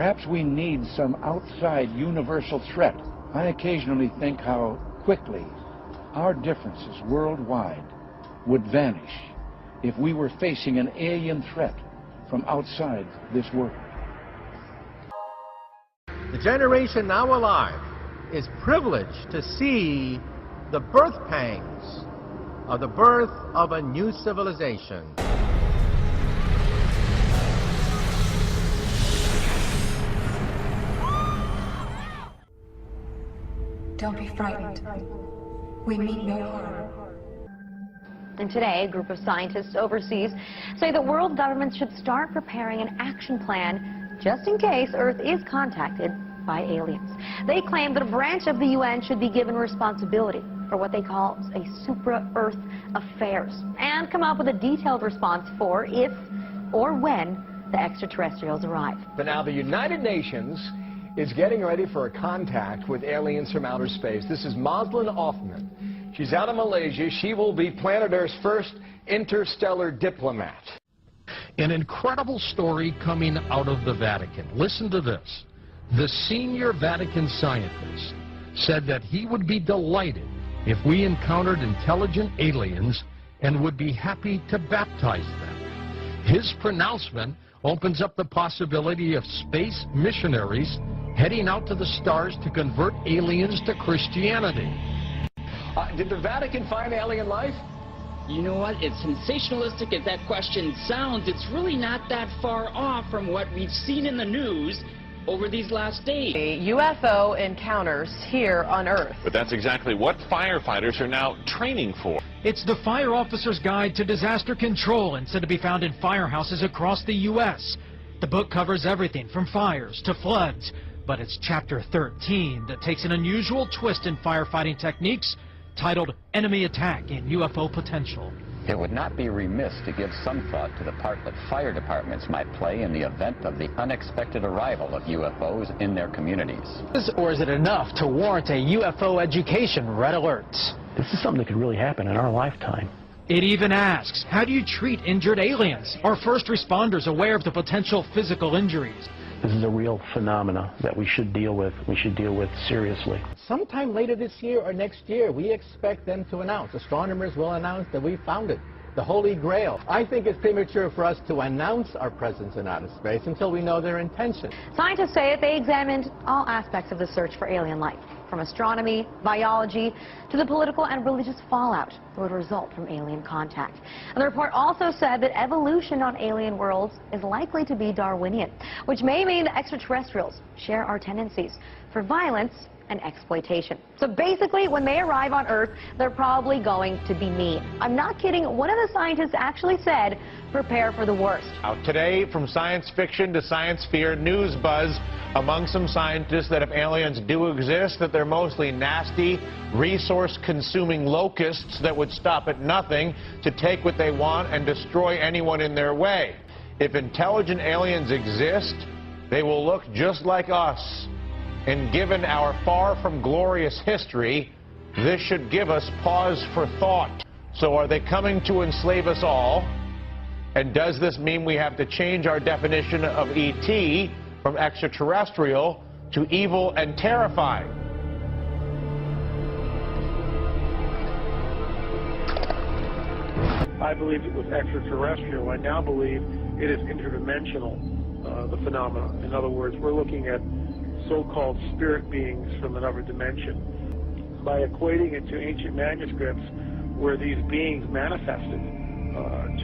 Perhaps we need some outside universal threat. I occasionally think how quickly our differences worldwide would vanish if we were facing an alien threat from outside this world. The generation now alive is privileged to see the birth pangs of the birth of a new civilization. Don't be frightened. We mean no harm. And today, a group of scientists overseas say that world governments should start preparing an action plan just in case Earth is contacted by aliens. They claim that a branch of the UN should be given responsibility for what they call a supra-Earth affairs and come up with a detailed response for if or when the extraterrestrials arrive. But now the United Nations is getting ready for a contact with aliens from outer space. This is Moslin Othman. She's out of Malaysia. She will be planet Earth's first interstellar diplomat. An incredible story coming out of the Vatican. Listen to this. The senior Vatican scientist said that he would be delighted if we encountered intelligent aliens and would be happy to baptize them. His pronouncement opens up the possibility of space missionaries heading out to the stars to convert aliens to Christianity. Did the Vatican find alien life? You know what? As sensationalistic as that question sounds, it's really not that far off from what we've seen in the news over these last days. UFO encounters here on Earth. But that's exactly what firefighters are now training for. It's the Fire Officer's Guide to Disaster Control and said to be found in firehouses across the U.S. The book covers everything from fires to floods, but it's chapter 13 that takes an unusual twist in firefighting techniques titled Enemy Attack in UFO Potential. It would not be remiss to give some thought to the part that fire departments might play in the event of the unexpected arrival of UFOs in their communities. Or is it enough to warrant a UFO education red alert? This is something that could really happen in our lifetime. It even asks, how do you treat injured aliens? Are first responders aware of the potential physical injuries? This is a real phenomena that we should deal with. We should deal with seriously. Sometime later this year or next year, we expect them to announce, astronomers will announce that we found it, the Holy Grail. I think it's premature for us to announce our presence in outer space until we know their intention. Scientists say that they examined all aspects of the search for alien life, from astronomy, biology, to the political and religious fallout that would result from alien contact. And the report also said that evolution on alien worlds is likely to be Darwinian, which may mean that extraterrestrials share our tendencies for violence and exploitation. So basically, when they arrive on Earth, they're probably going to be mean. I'm not kidding. One of the scientists actually said, prepare for the worst. Today, from science fiction to science fear, news buzz among some scientists that if aliens do exist, that they're mostly nasty, resource-consuming locusts that would stop at nothing to take what they want and destroy anyone in their way. If intelligent aliens exist, they will look just like us. And given our far from glorious history, this should give us pause for thought. So are they coming to enslave us all? And does this mean we have to change our definition of ET from extraterrestrial to evil and terrifying? I believe it was extraterrestrial. I now believe it is interdimensional, the phenomena. In other words, we're looking at so-called spirit beings from another dimension. By equating it to ancient manuscripts where these beings manifested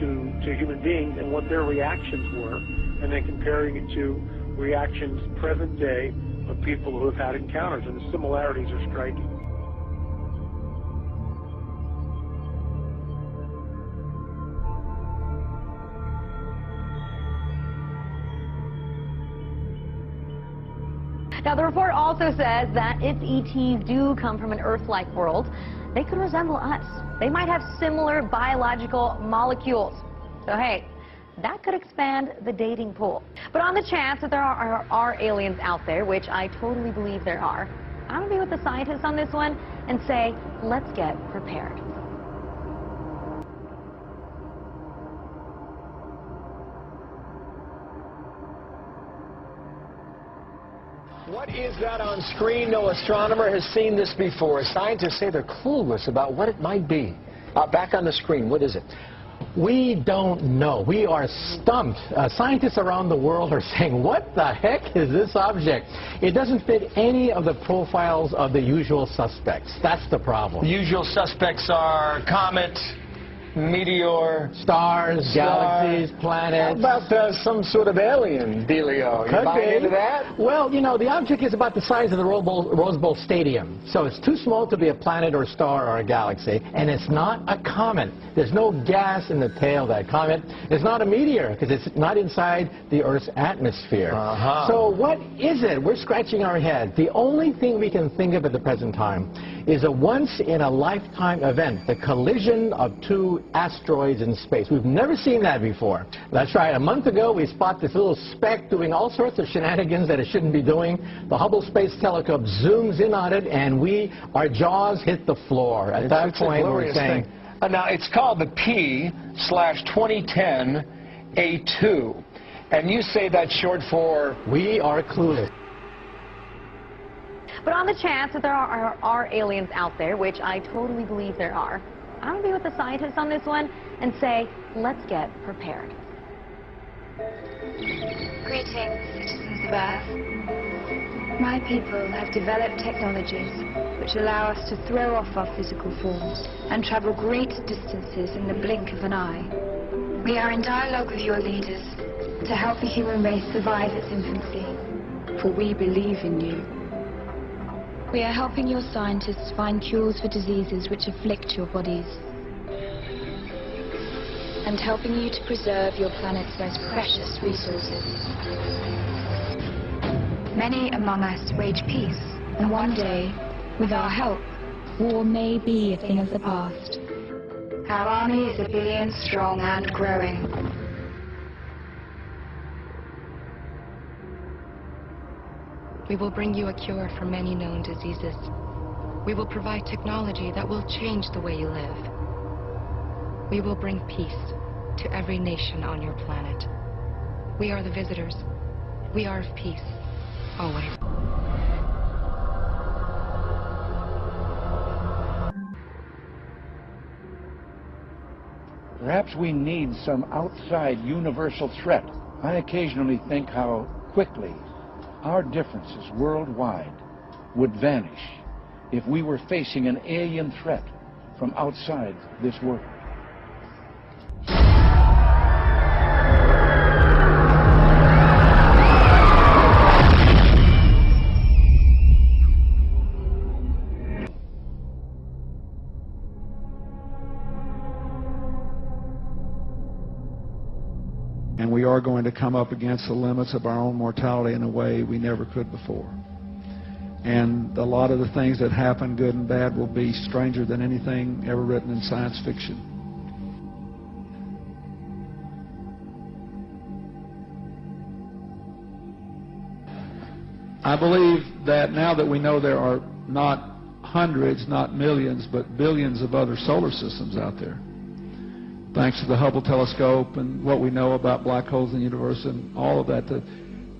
to human beings and what their reactions were, and then comparing it to reactions present day of people who have had encounters, and the similarities are striking. Now, the report also says that if ETs do come from an Earth-like world, they could resemble us. They might have similar biological molecules. So, hey, that could expand the dating pool. But on the chance that there are aliens out there, which I totally believe there are, I'm going to be with the scientists on this one and say, let's get prepared. What is that on screen? No astronomer has seen this before. Scientists say they're clueless about what it might be. Back on the screen, what is it? We don't know. We are stumped. Scientists around the world are saying, what the heck is this object? It doesn't fit any of the profiles of the usual suspects. That's the problem. The usual suspects are comet, meteor, stars, galaxies, planets. How about some sort of alien dealio? You buying into that? Well, you know, the object is about the size of the Rose Bowl Stadium. So it's too small to be a planet or a star or a galaxy. And it's not a comet. There's no gas in the tail of that comet. It's not a meteor because it's not inside the Earth's atmosphere. So what is it? We're scratching our head. The only thing we can think of at the present time is a once-in-a-lifetime event, the collision of two asteroids in space. We've never seen that before. That's right. A month ago, we spotted this little speck doing all sorts of shenanigans that it shouldn't be doing. The Hubble Space Telescope zooms in on it, and our jaws hit the floor. At that point, we're saying... Now, it's called the P/2010 A2. And you say that's short for... We are clueless. But on the chance that there are aliens out there, which I totally believe there are, I'm going to be with the scientists on this one and say, let's get prepared. Greetings, citizens of Earth. My people have developed technologies which allow us to throw off our physical forms and travel great distances in the blink of an eye. We are in dialogue with your leaders to help the human race survive its infancy, for we believe in you. We are helping your scientists find cures for diseases which afflict your bodies, and helping you to preserve your planet's most precious resources. Many among us wage peace, and one day, with our help, war may be a thing of the past. Our army is 1 billion strong and growing. We will bring you a cure for many known diseases. We will provide technology that will change the way you live. We will bring peace to every nation on your planet. We are the visitors. We are of peace, always. Perhaps we need some outside universal threat. I occasionally think how quickly our differences worldwide would vanish if we were facing an alien threat from outside this world. And we are going to come up against the limits of our own mortality in a way we never could before. And a lot of the things that happen, good and bad, will be stranger than anything ever written in science fiction. I believe that now that we know there are not hundreds, not millions, but billions of other solar systems out there, thanks to the Hubble telescope and what we know about black holes in the universe and all of that,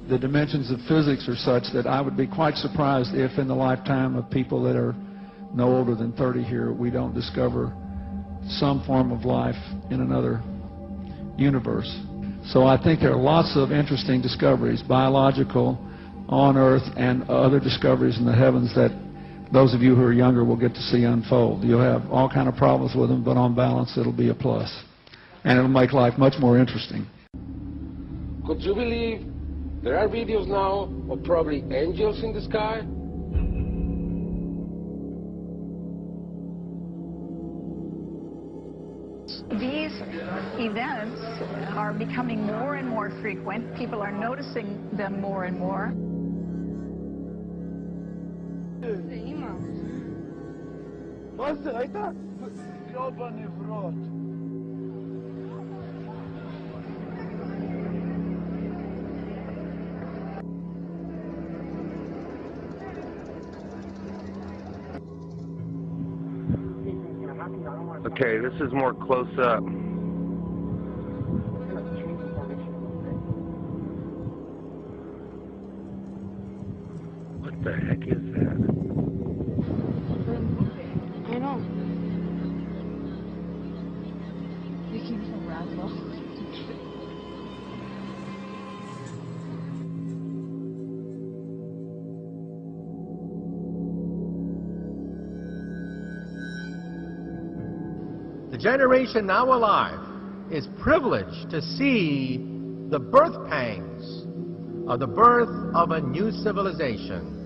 the dimensions of physics are such that I would be quite surprised if in the lifetime of people that are no older than 30 here, we don't discover some form of life in another universe. So I think there are lots of interesting discoveries, biological, on Earth, and other discoveries in the heavens that those of you who are younger will get to see unfold. You'll have all kind of problems with them, but on balance it'll be a plus. And it'll make life much more interesting. Could you believe there are videos now of probably angels in the sky? These events are becoming more and more frequent. People are noticing them more and more. Okay, this is more close up. possible. The generation now alive is privileged to see the birth pangs of the birth of a new civilization.